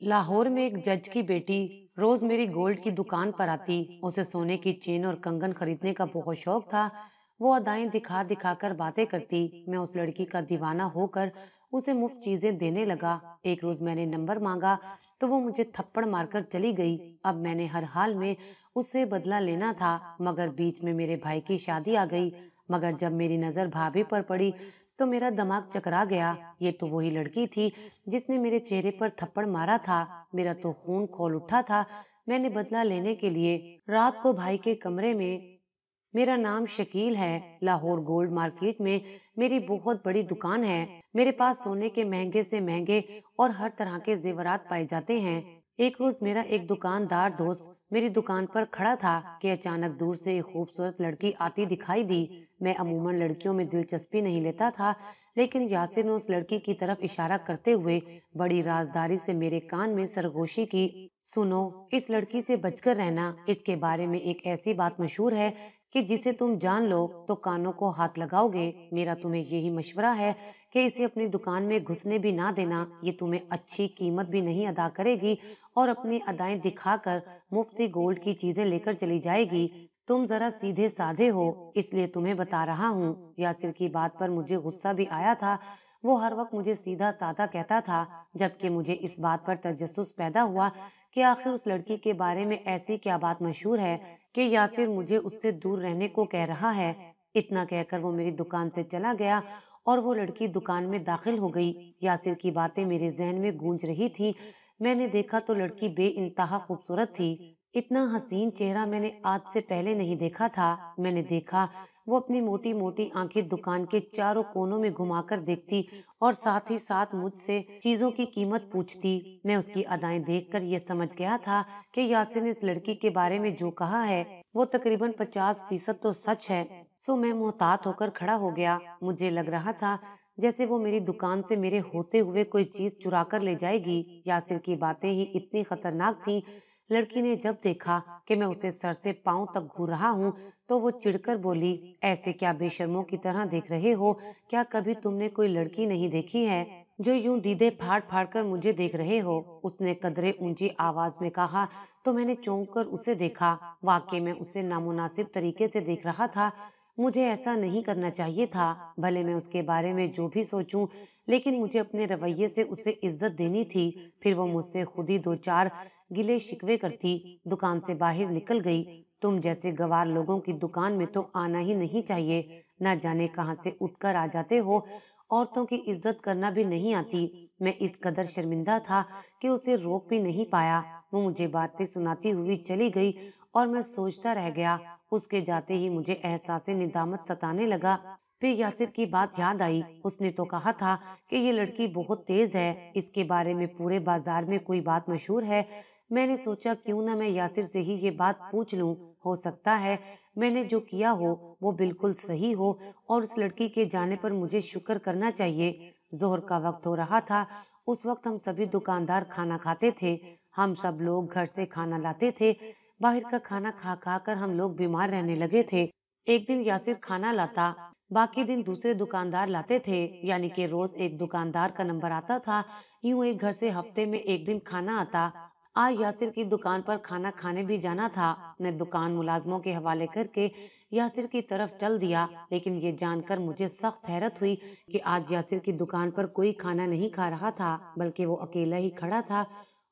लाहौर में एक जज की बेटी रोज मेरी गोल्ड की दुकान पर आती। उसे सोने की चेन और कंगन खरीदने का बहुत शौक था। वो अदाएं दिखा दिखा कर बातें करती। मैं उस लड़की का दीवाना होकर उसे मुफ्त चीजें देने लगा। एक रोज मैंने नंबर मांगा तो वो मुझे थप्पड़ मारकर चली गई। अब मैंने हर हाल में उससे बदला लेना था, मगर बीच में मेरे भाई की शादी आ गई। मगर जब मेरी नजर भाभी पर पड़ी तो मेरा दिमाग चकरा गया। ये तो वही लड़की थी जिसने मेरे चेहरे पर थप्पड़ मारा था। मेरा तो खून खौल उठा था। मैंने बदला लेने के लिए रात को भाई के कमरे में। मेरा नाम शकील है। लाहौर गोल्ड मार्केट में मेरी बहुत बड़ी दुकान है। मेरे पास सोने के महंगे से महंगे और हर तरह के जेवरात पाए जाते हैं। एक रोज मेरा एक दुकानदार दोस्त मेरी दुकान पर खड़ा था कि अचानक दूर से एक खूबसूरत लड़की आती दिखाई दी। मैं अमूमन लड़कियों में दिलचस्पी नहीं लेता था, लेकिन यासिर ने उस लड़की की तरफ इशारा करते हुए बड़ी राजदारी से मेरे कान में सरगोशी की। सुनो, इस लड़की से बचकर रहना। इसके बारे में एक ऐसी बात मशहूर है कि जिसे तुम जान लो तो कानों को हाथ लगाओगे। मेरा तुम्हें यही मशवरा है कि इसे अपनी दुकान में घुसने भी ना देना। ये तुम्हें अच्छी कीमत भी नहीं अदा करेगी और अपनी अदाएं दिखाकर मुफ्ती गोल्ड की चीजें लेकर चली जाएगी। तुम जरा सीधे साधे हो, इसलिए तुम्हें बता रहा हूँ। यासिर की बात पर मुझे गुस्सा भी आया था। वो हर वक्त मुझे सीधा साधा कहता था, जबकि मुझे इस बात पर तजस्सुस पैदा हुआ कि आखिर उस लड़की के बारे में ऐसी क्या बात मशहूर है कि यासिर मुझे उससे दूर रहने को कह रहा है। इतना कहकर वो मेरी दुकान से चला गया और वो लड़की दुकान में दाखिल हो गई। यासिर की बातें मेरे जहन में गूंज रही थी। मैंने देखा तो लड़की बेइंतहा खूबसूरत थी। इतना हसीन चेहरा मैंने आज से पहले नहीं देखा था। मैंने देखा वो अपनी मोटी मोटी आंखें दुकान के चारों कोनों में घुमाकर देखती और साथ ही साथ मुझसे चीजों की कीमत पूछती। मैं उसकी अदाएं देखकर ये समझ गया था कि यासिर ने इस लड़की के बारे में जो कहा है वो तकरीबन 50% तो सच है। सो मैं मोहतात होकर खड़ा हो गया। मुझे लग रहा था जैसे वो मेरी दुकान से मेरे होते हुए कोई चीज चुरा कर ले जाएगी। यासिर की बातें ही इतनी खतरनाक थी। लड़की ने जब देखा कि मैं उसे सर से पांव तक घूर रहा हूँ तो वो चिढ़कर बोली, ऐसे क्या बेशर्मों की तरह देख रहे हो? क्या कभी तुमने कोई लड़की नहीं देखी है जो यूं दीदे फाड़ फाड़ कर मुझे देख रहे हो? उसने कदरे ऊंची आवाज में कहा तो मैंने चौंक कर उसे देखा। वाकई में उसे नामुनासिब तरीके से देख रहा था। मुझे ऐसा नहीं करना चाहिए था। भले मैं उसके बारे में जो भी सोचूं, लेकिन मुझे अपने रवैये से उसे इज्जत देनी थी। फिर वो मुझसे खुद ही दो चार गिले शिकवे करती दुकान से बाहर निकल गई। तुम जैसे गवार लोगों की दुकान में तो आना ही नहीं चाहिए। न जाने कहां से उठकर आ जाते हो। औरतों की इज्जत करना भी नहीं आती। मैं इस कदर शर्मिंदा था कि उसे रोक भी नहीं पाया। वो मुझे बातें सुनाती हुई चली गई और मैं सोचता रह गया। उसके जाते ही मुझे एहसास निदामत सताने लगा। फिर यासिर की बात याद आई। उसने तो कहा था कि ये लड़की बहुत तेज है, इसके बारे में पूरे बाजार में कोई बात मशहूर है। मैंने सोचा क्यों ना मैं यासिर से ही ये बात पूछ लूं। हो सकता है मैंने जो किया हो वो बिल्कुल सही हो और उस लड़की के जाने पर मुझे शुक्र करना चाहिए। जोहर का वक्त हो रहा था। उस वक्त हम सभी दुकानदार खाना खाते थे। हम सब लोग घर से खाना लाते थे। बाहर का खाना खा खा कर हम लोग बीमार रहने लगे थे। एक दिन यासिर खाना लाता, बाकी दिन दूसरे दुकानदार लाते थे, यानी कि रोज एक दुकानदार का नंबर आता था। यूं एक घर से हफ्ते में एक दिन खाना आता। आज यासिर की दुकान पर खाना खाने भी जाना था। मैं दुकान मुलाजमों के हवाले करके यासिर की तरफ चल दिया, लेकिन ये जानकर मुझे सख्त हैरत हुई कि आज यासिर की दुकान पर कोई खाना नहीं खा रहा था, बल्कि वो अकेला ही खड़ा था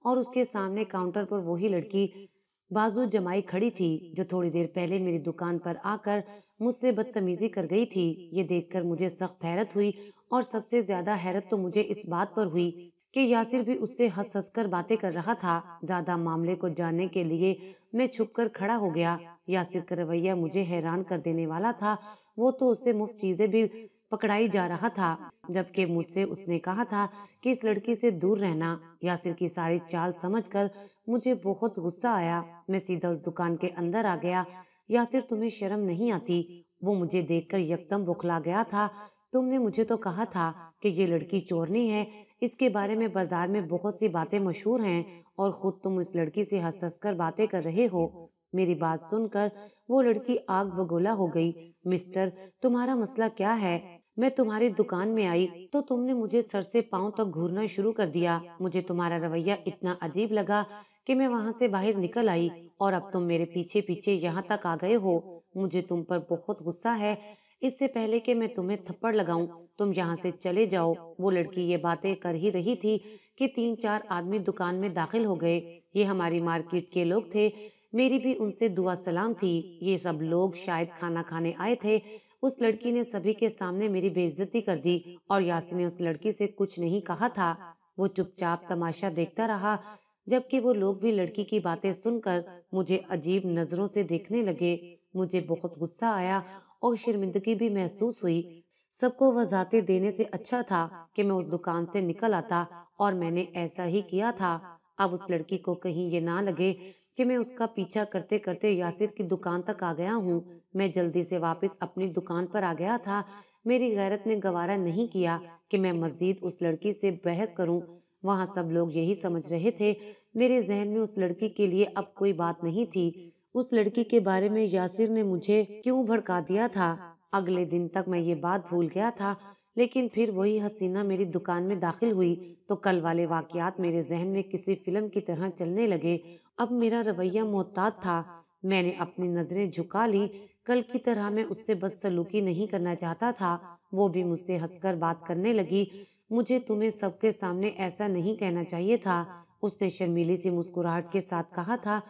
और उसके सामने काउंटर पर वही लड़की बाजू जमाई खड़ी थी जो थोड़ी देर पहले मेरी दुकान पर आकर मुझसे बदतमीजी कर गई थी। ये देखकर मुझे सख्त हैरत हुई और सबसे ज्यादा हैरत तो मुझे इस बात पर हुई कि यासिर भी उससे हंस हंस कर बातें कर रहा था। ज्यादा मामले को जानने के लिए मैं छुपकर खड़ा हो गया। यासिर का रवैया मुझे हैरान कर देने वाला था। वो तो उससे मुफ्त चीजें भी पकड़ाई जा रहा था, जबकि मुझसे उसने कहा था कि इस लड़की से दूर रहना। यासिर की सारी चाल समझकर मुझे बहुत गुस्सा आया। मैं सीधा उस दुकान के अंदर आ गया। यासिर, तुम्हें शर्म नहीं आती? वो मुझे देखकर यकदम बौखला गया था। तुमने मुझे तो कहा था कि ये लड़की चोरनी है। इसके बारे में बाजार में बहुत सी बातें मशहूर हैं और खुद तुम इस लड़की से हंस हंस कर बातें कर रहे हो। मेरी बात सुनकर वो लड़की आग बगोला हो गई। मिस्टर, तुम्हारा मसला क्या है? मैं तुम्हारी दुकान में आई तो तुमने मुझे सर से पांव तक घूरना शुरू कर दिया। मुझे तुम्हारा रवैया इतना अजीब लगा कि मैं वहां से बाहर निकल आई, और अब तुम मेरे पीछे पीछे यहाँ तक आ गए हो। मुझे तुम पर बहुत गुस्सा है। इससे पहले कि मैं तुम्हें थप्पड़ लगाऊं, तुम यहाँ से चले जाओ। वो लड़की ये बातें कर ही रही थी कि 3-4 आदमी दुकान में दाखिल हो गए। ये हमारी मार्केट के लोग थे। मेरी भी उनसे दुआ सलाम थी। ये सब लोग शायद खाना खाने आए थे। उस लड़की ने सभी के सामने मेरी बेइज्जती कर दी, और यासिर ने उस लड़की से कुछ नहीं कहा था। वो चुपचाप तमाशा देखता रहा, जबकि वो लोग भी लड़की की बातें सुनकर मुझे अजीब नजरों से देखने लगे। मुझे बहुत गुस्सा आया और शर्मिंदगी भी महसूस हुई। सबको वजाहतें देने से अच्छा था कि मैं उस दुकान से निकल आता, और मैंने ऐसा ही किया था। अब उस लड़की को कहीं ये ना लगे कि मैं उसका पीछा करते करते यासिर की दुकान तक आ गया हूँ। मैं जल्दी से वापस अपनी दुकान पर आ गया था। मेरी गैरत ने गवारा नहीं किया कि मैं मजीद उस लड़की से बहस करूं। वहां सब लोग यही समझ रहे थे। मेरे जहन में उस लड़की के लिए अब कोई बात नहीं थी। उस लड़की के बारे में यासिर ने मुझे क्यों भड़का दिया था। अगले दिन तक मैं ये बात भूल गया था, लेकिन फिर वही हसीना मेरी दुकान में दाखिल हुई तो कल वाले वाकयात मेरे जहन में किसी फिल्म की तरह चलने लगे। अब मेरा रवैया मोहतात था। मैंने अपनी नजरें झुका ली। कल की तरह मैं उससे बदसलूकी नहीं करना चाहता था। वो भी मुझसे हंसकर बात करने लगी। मुझे तुम्हें सबके सामने ऐसा नहीं कहना चाहिए था, उसने शर्मीली सी मुस्कुराहट के साथ कहा था।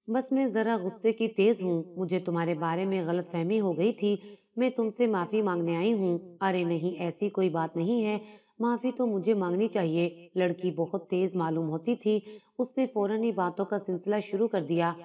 बस मैं जरा गुस्से की तेज हूँ। मुझे तुम्हारे बारे में गलतफहमी हो गई थी। मैं तुमसे माफी मांगने आई हूँ। अरे नहीं, ऐसी कोई बात नहीं है। माफी तो मुझे मांगनी चाहिए। लड़की बहुत तेज मालूम होती थी। उसने फौरन ही बातों का सिलसिला शुरू कर दिया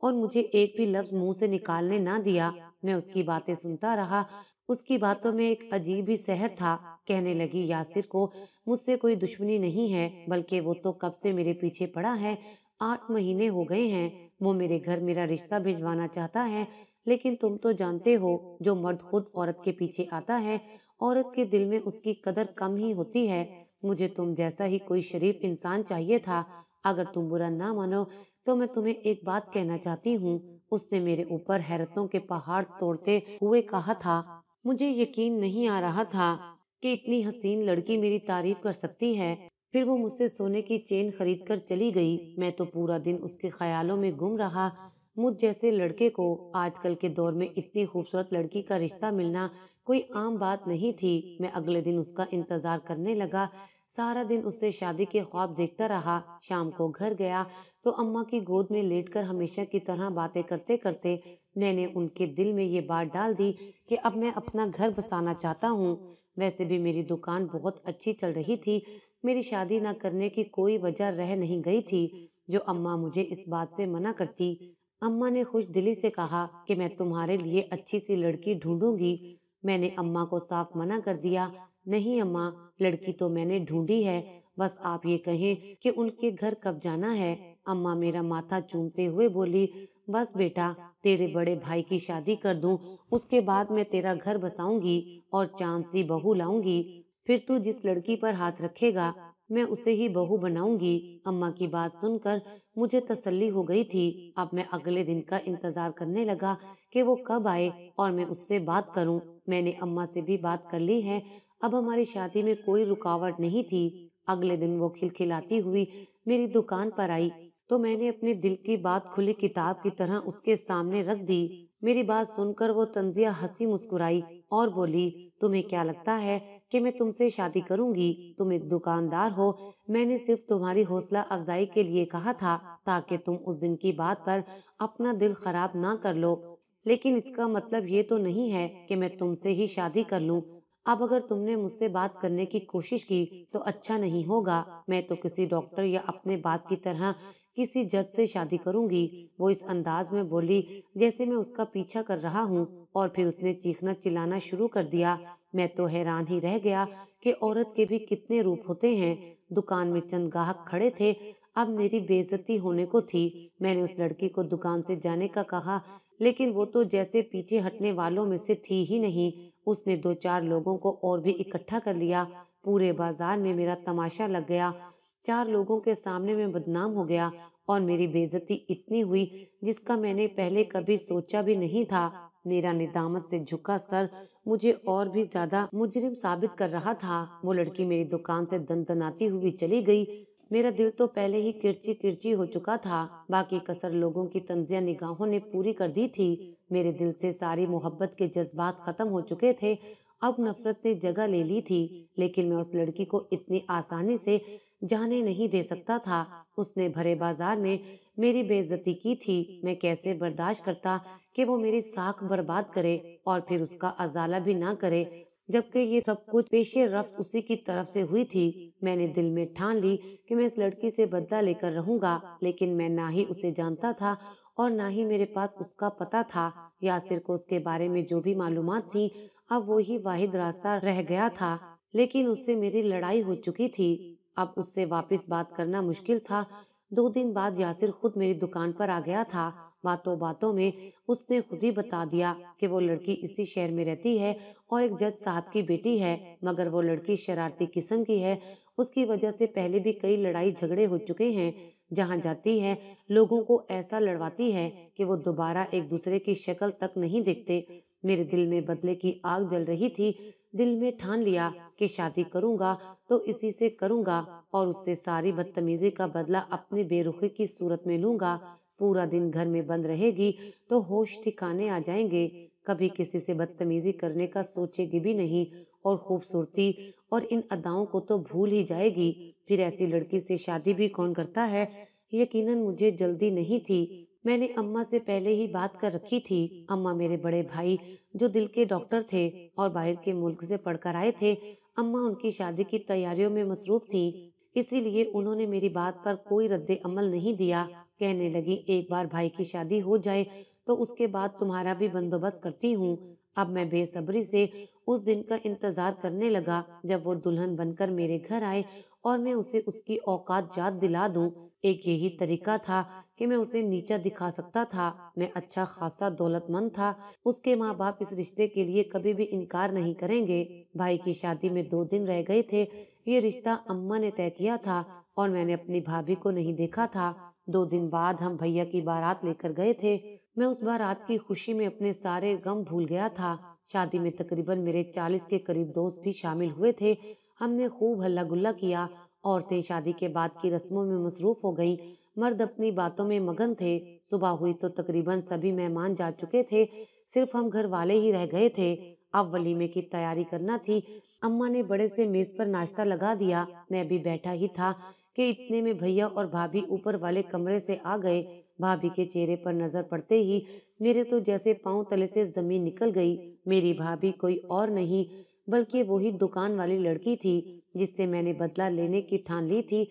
और मुझे एक भी लफ्ज मुंह से निकालने ना दिया। मैं उसकी बातें सुनता रहा। उसकी बातों में एक अजीब ही सहर था। कहने लगी, यासिर को मुझसे कोई दुश्मनी नहीं है, बल्कि वो तो कब से मेरे पीछे पड़ा है। 8 महीने हो गए हैं। वो मेरे घर मेरा रिश्ता भिजवाना चाहता है, लेकिन तुम तो जानते हो, जो मर्द खुद औरत के पीछे आता है, औरत के दिल में उसकी कदर कम ही होती है। मुझे तुम जैसा ही कोई शरीफ इंसान चाहिए था। अगर तुम बुरा ना मानो तो मैं तुम्हें एक बात कहना चाहती हूँ। उसने मेरे ऊपर हैरतों के पहाड़ तोड़ते हुए कहा था। मुझे यकीन नहीं आ रहा था कि इतनी हसीन लड़की मेरी तारीफ कर सकती है। फिर वो मुझसे सोने की चेन खरीद कर चली गई। मैं तो पूरा दिन उसके ख्यालों में गुम रहा। मुझ जैसे लड़के को आजकल के दौर में इतनी खूबसूरत लड़की का रिश्ता मिलना कोई आम बात नहीं थी। मैं अगले दिन उसका इंतजार करने लगा। सारा दिन उससे शादी के ख्वाब देखता रहा। शाम को घर गया तो अम्मा की गोद में लेटकर हमेशा की तरह बातें करते करते मैंने उनके दिल में ये बात डाल दी कि अब मैं अपना घर बसाना चाहता हूँ। वैसे भी मेरी दुकान बहुत अच्छी चल रही थी। मेरी शादी न करने की कोई वजह रह नहीं गई थी जो अम्मा मुझे इस बात से मना करती। अम्मा ने खुश दिली से कहा कि मैं तुम्हारे लिए अच्छी सी लड़की ढूंढूंगी। मैंने अम्मा को साफ मना कर दिया। नहीं अम्मा, लड़की तो मैंने ढूंढी है, बस आप ये कहें कि उनके घर कब जाना है। अम्मा मेरा माथा चूमते हुए बोली, बस बेटा, तेरे बड़े भाई की शादी कर दूं, उसके बाद मैं तेरा घर बसाऊंगी और चांद सी बहू लाऊंगी। फिर तू जिस लड़की पर हाथ रखेगा मैं उसे ही बहू बनाऊंगी। अम्मा की बात सुनकर मुझे तसल्ली हो गई थी। अब मैं अगले दिन का इंतजार करने लगा कि वो कब आए और मैं उससे बात करूं। मैंने अम्मा से भी बात कर ली है। अब हमारी शादी में कोई रुकावट नहीं थी। अगले दिन वो खिलखिलाती हुई मेरी दुकान पर आई तो मैंने अपने दिल की बात खुली किताब की तरह उसके सामने रख दी। मेरी बात सुनकर वो तंजिया हंसी मुस्कुराई और बोली, तुम्हें क्या लगता है कि मैं तुमसे शादी करूंगी? तुम एक दुकानदार हो। मैंने सिर्फ तुम्हारी हौसला अफजाई के लिए कहा था ताकि तुम उस दिन की बात पर अपना दिल खराब ना कर लो। लेकिन इसका मतलब ये तो नहीं है कि मैं तुमसे ही शादी कर लूं। अब अगर तुमने मुझसे बात करने की कोशिश की तो अच्छा नहीं होगा। मैं तो किसी डॉक्टर या अपने बाप की तरह किसी जज से शादी करूंगी। वो इस अंदाज में बोली जैसे मैं उसका पीछा कर रहा हूँ, और फिर उसने चीखना चिल्लाना शुरू कर दिया। मैं तो हैरान ही रह गया कि औरत के भी कितने रूप होते हैं। दुकान में चंद ग्राहक खड़े थे। अब मेरी बेइज्जती होने को थी। मैंने उस लड़की को दुकान से जाने का कहा, लेकिन वो तो जैसे पीछे हटने वालों में से थी ही नहीं। उसने 2-4 लोगों को और भी इकट्ठा कर लिया। पूरे बाजार में मेरा तमाशा लग गया। 4 लोगों के सामने मैं बदनाम हो गया और मेरी बेइज्जती इतनी हुई जिसका मैंने पहले कभी सोचा भी नहीं था। मेरा निदामत से झुका सर مجھے اور بھی زیادہ مجرم ثابت کر رہا تھا۔ وہ لڑکی میری دکان سے دندناتی ہوئی چلی گئی۔ میرا دل تو پہلے ہی کرچی کرچی ہو چکا تھا، باقی کسر لوگوں کی طنزیہ نگاہوں نے پوری کر دی تھی۔ میرے دل سے ساری محبت کے جذبات ختم ہو چکے تھے، اب نفرت نے جگہ لے لی تھی۔ لیکن میں اس لڑکی کو اتنی آسانی سے جانے نہیں دے سکتا تھا۔ اس نے بھرے بازار میں میری بے عزتی کی تھی۔ میں کیسے برداشت کرتا کہ وہ میری ساکھ برباد کرے اور پھر اس کا ازالہ بھی نہ کرے، جبکہ یہ سب کچھ پیش رفت اسی کی طرف سے ہوئی تھی۔ میں نے دل میں ٹھان لی کہ میں اس لڑکی سے بدلہ لے کر رہوں گا، لیکن میں نہ ہی اسے جانتا تھا اور نہ ہی میرے پاس اس کا پتہ تھا۔ یاسر کو اس کے بارے میں جو بھی معلومات تھی، اب وہی واحد راستہ رہ گیا تھا، لیکن اس سے میری لڑائی ہو چکی تھی۔ اب اس سے واپس بات کرنا مشکل تھا۔ 2 دن بعد یاسر خود میری دکان پر آ گیا تھا۔ باتوں باتوں میں اس نے خود ہی بتا دیا کہ وہ لڑکی اسی شہر میں رہتی ہے اور ایک جج صاحب کی بیٹی ہے، مگر وہ لڑکی شرارتی قسم کی ہے۔ اس کی وجہ سے پہلے بھی کئی لڑائی جھگڑے ہو چکے ہیں۔ جہاں جاتی ہے لوگوں کو ایسا لڑواتی ہے کہ وہ دوبارہ ایک دوسرے کی شکل تک نہیں دیکھتے۔ میرے دل میں بدلے کی آگ جل رہی تھی۔ دل میں ٹھان لیا کہ شادی کروں گا تو اسی سے کروں گا اور اس سے ساری بدتمیزی کا بدلہ اپنی بے رخی کی صورت میں لوں گا۔ پورا دن گھر میں بند رہے گی تو ہوش ٹھکانے آ جائیں گے، کبھی کسی سے بدتمیزی کرنے کا سوچے گی بھی نہیں اور خوبصورتی اور ان اداؤں کو تو بھول ہی جائے گی۔ پھر ایسی لڑکی سے شادی بھی کون کرتا ہے؟ یقیناً مجھے جلدی نہیں تھی۔ میں نے اماں سے پہلے ہی بات کر رکھی تھی۔ اماں میرے بڑے بھائی جو دل کے ڈاکٹر تھے اور باہر کے ملک سے پڑھ کر آئے تھے، اماں ان کی شادی کی تیاریوں میں مصروف تھی، اسی لیے انہوں نے میری بات پر کوئی رد عمل نہیں دیا۔ کہنے لگی ایک بار بھائی کی شادی ہو جائے تو اس کے بعد تمہارا بھی بندوبست کرتی ہوں۔ اب میں بے صبری سے اس دن کا انتظار کرنے لگا جب وہ دلہن بن کر میرے گھر آئے اور میں اسے اس کی اوقات یاد دلا دوں۔ ایک یہی طریقہ تھا کہ میں اسے نیچا دکھا سکتا تھا۔ میں اچھا خاصا دولت مند تھا، اس کے ماں باپ اس رشتے کے لیے کبھی بھی انکار نہیں کریں گے۔ بھائی کی شادی میں 2 دن رہ گئے تھے۔ یہ رشتہ اماں نے طے کیا تھا اور میں نے اپنی بھابھی کو نہیں دیکھا تھا۔ 2 دن بعد ہم بھیا کی بارات لے کر گئے تھے۔ میں اس بارات کی خوشی میں اپنے سارے غم بھول گیا تھا۔ شادی میں تقریباً میرے 40 کے قریب دوست بھی شامل ہوئے تھے۔ ہم نے خوب ہلا گلا کیا۔ عورتیں شادی کے بعد کی رسموں میں مصروف ہو گئیں، مرد اپنی باتوں میں مگن تھے۔ صبح ہوئی تو تقریباً سبھی مہمان جا چکے تھے، صرف ہم گھر والے ہی رہ گئے تھے۔ اب ولیمے کی تیاری کرنا تھی۔ اماں نے بڑے سے میز پر ناشتہ لگا دیا۔ میں بھی بیٹھا ہی تھا کہ اتنے میں بھیا اور بھابھی اوپر والے کمرے سے آ گئے۔ بھابھی کے چہرے پر نظر پڑتے ہی میرے تو جیسے پاؤں تلے سے زمین نکل گئی۔ میری بھابھی کوئی اور نہیں بلکہ وہی دکان والی لڑکی تھی جس سے میں نے بدلہ لینے کی ٹھان لی تھی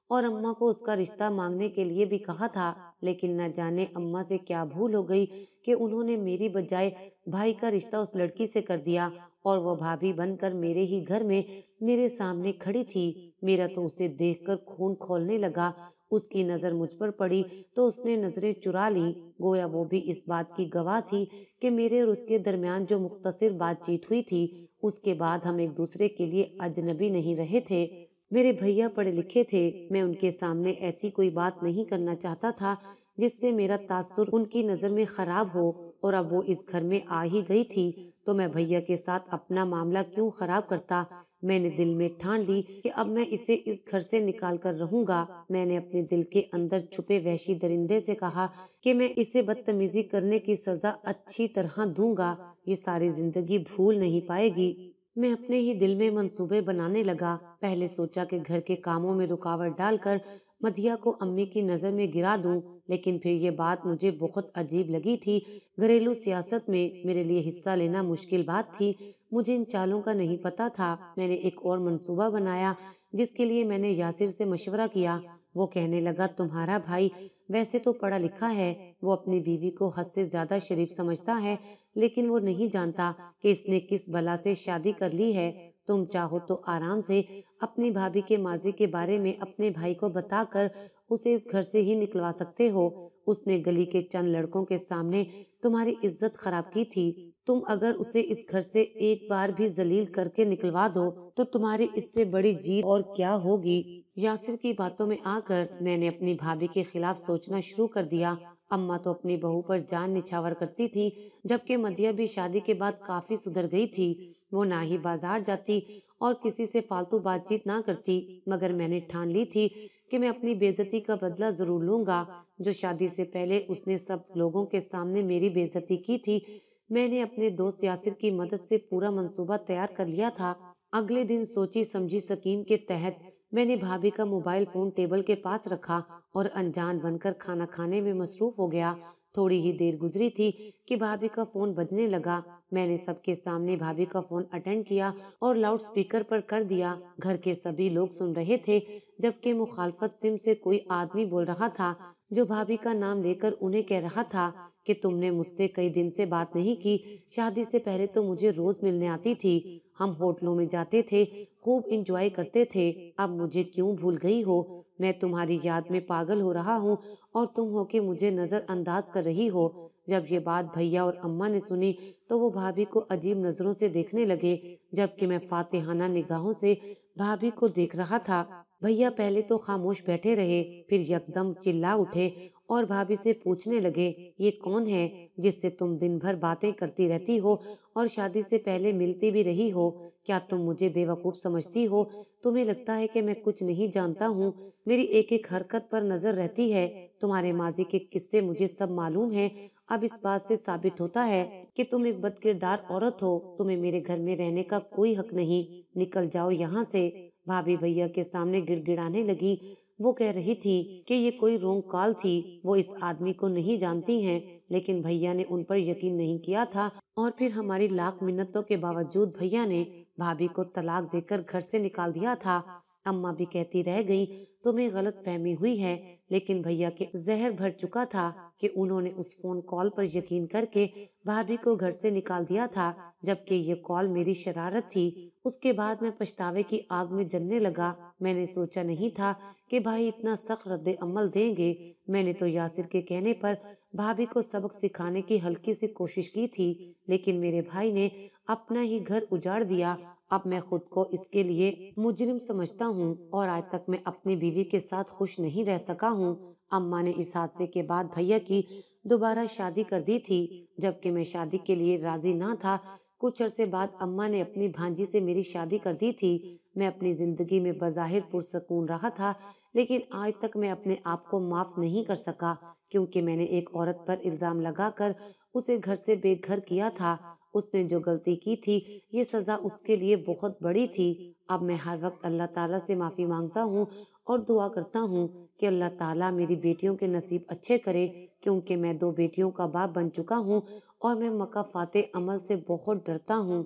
اور اماں کو اس کا رشتہ مانگنے کے لیے بھی کہا تھا۔ لیکن نہ جانے اماں سے کیا بھول ہو گئی کہ انہوں نے میری بجائے بھائی کا رشتہ اس لڑکی سے کر دیا اور وہ بھابھی بن کر میرے ہی گھر میں میرے سامنے کھڑی تھی۔ میرا تو اسے دیکھ کر خون کھولنے لگا۔ اس کی نظر مجھ پر پڑی تو اس نے نظریں چرا لی، گویا وہ بھی اس بات کی گواہ تھی کہ میرے اور اس کے درمیان جو مختصر بات چیت ہوئی تھی، اس کے بعد ہم ایک دوسرے کے لیے اجنبی نہیں رہے تھے۔ میرے بھیا پڑھے لکھے تھے، میں ان کے سامنے ایسی کوئی بات نہیں کرنا چاہتا تھا جس سے میرا تاثر ان کی نظر میں خراب ہو، اور اب وہ اس گھر میں آ ہی گئی تھی تو میں بھیا کے ساتھ اپنا معاملہ کیوں خراب کرتا۔ میں نے دل میں ٹھان لی کہ اب میں اسے اس گھر سے نکال کر رہوں گا۔ میں نے اپنے دل کے اندر چھپے وحشی درندے سے کہا کہ میں اسے بدتمیزی کرنے کی سزا اچھی طرح دوں گا، یہ ساری زندگی بھول نہیں پائے گی۔ میں اپنے ہی دل میں منصوبے بنانے لگا۔ پہلے سوچا کہ گھر کے کاموں میں رکاوٹ ڈال کر مدھیا کو امی کی نظر میں گرا دوں، لیکن پھر یہ بات مجھے بہت عجیب لگی تھی۔ گھریلو سیاست میں میرے لیے حصہ لینا مشکل بات تھی، مجھے ان چالوں کا نہیں پتا تھا۔ میں نے ایک اور منصوبہ بنایا جس کے لیے میں نے یاسر سے مشورہ کیا۔ وہ کہنے لگا تمہارا بھائی ویسے تو پڑھا لکھا ہے، وہ اپنی بیوی کو حد سے زیادہ شریف سمجھتا ہے، لیکن وہ نہیں جانتا کہ اس نے کس بلا سے شادی کر لی ہے۔ تم چاہو تو آرام سے اپنی بھابھی کے ماضی کے بارے میں اپنے بھائی کو بتا کر اسے اس گھر سے ہی نکلوا سکتے ہو۔ اس نے گلی کے چند لڑکوں کے سامنے تمہاری عزت خراب کی تھی، تم اگر اسے اس گھر سے ایک بار بھی ذلیل کر کے نکلوا دو تو تمہاری اس سے بڑی جیت اور کیا ہوگی۔ یاسر کی باتوں میں آ کر میں نے اپنی بھابھی کے خلاف سوچنا شروع کر دیا۔ अम्मा तो अपनी बहू पर जान निछावर करती थी, जबकि मधिया भी शादी के बाद काफी सुधर गई थी। वो ना ही बाजार जाती और किसी से फालतू बातचीत ना करती, मगर मैंने ठान ली थी कि मैं अपनी बेइज्जती का बदला जरूर लूंगा। जो शादी से पहले उसने सब लोगों के सामने मेरी बेइज्जती की थी, मैंने अपने दोस्त यासिर की मदद से पूरा मंसूबा तैयार कर लिया था। अगले दिन सोची समझी स्कीम के तहत मैंने भाभी का मोबाइल फोन टेबल के पास रखा और अनजान बनकर खाना खाने में मसरूफ हो गया। थोड़ी ही देर गुजरी थी कि भाभी का फोन बजने लगा। मैंने सबके सामने भाभी का फोन अटेंड किया और लाउड स्पीकर पर कर दिया। घर के सभी लोग सुन रहे थे, जबकि मुखालफत सिम से कोई आदमी बोल रहा था, जो भाभी का नाम लेकर उन्हें कह रहा था कि तुमने मुझसे कई दिन से बात नहीं की। शादी से पहले तो मुझे रोज मिलने आती थी, हम होटलों में जाते थे, खूब इंजॉय करते थे। अब मुझे क्यों भूल गई हो? मैं तुम्हारी याद में पागल हो रहा हूँ और तुम हो के मुझे नजरअंदाज कर रही हो। जब ये बात भैया और अम्मा ने सुनी तो वो भाभी को अजीब नजरों से देखने लगे, जबकि मैं फातिहाना निगाहों से भाभी को देख रहा था। भैया पहले तो खामोश बैठे रहे, फिर यकदम चिल्ला उठे और भाभी से पूछने लगे, ये कौन है जिससे तुम दिन भर बातें करती रहती हो और शादी से पहले मिलती भी रही हो? क्या तुम मुझे बेवकूफ समझती हो? तुम्हें लगता है कि मैं कुछ नहीं जानता हूँ? मेरी एक एक हरकत पर नजर रहती है। तुम्हारे माजी के किस्से मुझे सब मालूम है। अब इस बात से साबित होता है कि तुम एक बदकिरदार औरत हो। तुम्हें मेरे घर में रहने का कोई हक नहीं। निकल जाओ यहाँ से। भाभी भैया के सामने गिड़गिड़ाने लगी। वो कह रही थी कि ये कोई रोंग कॉल थी, वो इस आदमी को नहीं जानती हैं, लेकिन भैया ने उन पर यकीन नहीं किया था और फिर हमारी लाख मिन्नतों के बावजूद भैया ने भाभी को तलाक देकर घर से निकाल दिया था। अम्मा भी कहती रह गई, तुम्हें गलत फहमी हुई है, लेकिन भैया के जहर भर चुका था कि उन्होंने उस फोन कॉल पर यकीन करके भाभी को घर से निकाल दिया था, जबकि ये कॉल मेरी शरारत थी। उसके बाद मैं पछतावे की आग में जलने लगा। मैंने सोचा नहीं था कि भाई इतना सख्त रद्द अमल देंगे। मैंने तो यासिर के कहने पर भाभी को सबक सिखाने की हल्की सी कोशिश की थी, लेकिन मेरे भाई ने अपना ही घर उजाड़ दिया। अब मैं खुद को इसके लिए मुजरिम समझता हूँ और आज तक मैं अपनी बीवी के साथ खुश नहीं रह सका हूँ। अम्मा ने इस हादसे के बाद भैया की दोबारा शादी कर दी थी, जबकि मैं शादी के लिए राजी ना था। कुछ अरसे बाद अम्मा ने अपनी भांजी से मेरी शादी कर दी थी। मैं अपनी जिंदगी में बज़ाहिर पुरसकून रहा था, लेकिन आज तक मैं अपने आप को माफ नहीं कर सका, क्योंकि मैंने एक औरत पर इल्जाम लगाकर उसे घर से बेघर किया था। उसने जो गलती की थी, ये सजा उसके लिए बहुत बड़ी थी। अब मैं हर वक्त अल्लाह ताला से माफी मांगता हूँ और दुआ करता हूँ कि अल्लाह ताला मेरी बेटियों के नसीब अच्छे करे, क्योंकि मैं दो बेटियों का बाप बन चुका हूँ और मैं मकाफाते अमल से बहुत डरता हूँ।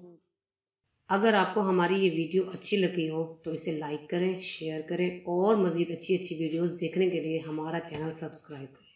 अगर आपको हमारी ये वीडियो अच्छी लगी हो तो इसे लाइक करें, शेयर करें और मज़ीद अच्छी अच्छी वीडियोस देखने के लिए हमारा चैनल सब्सक्राइब करें।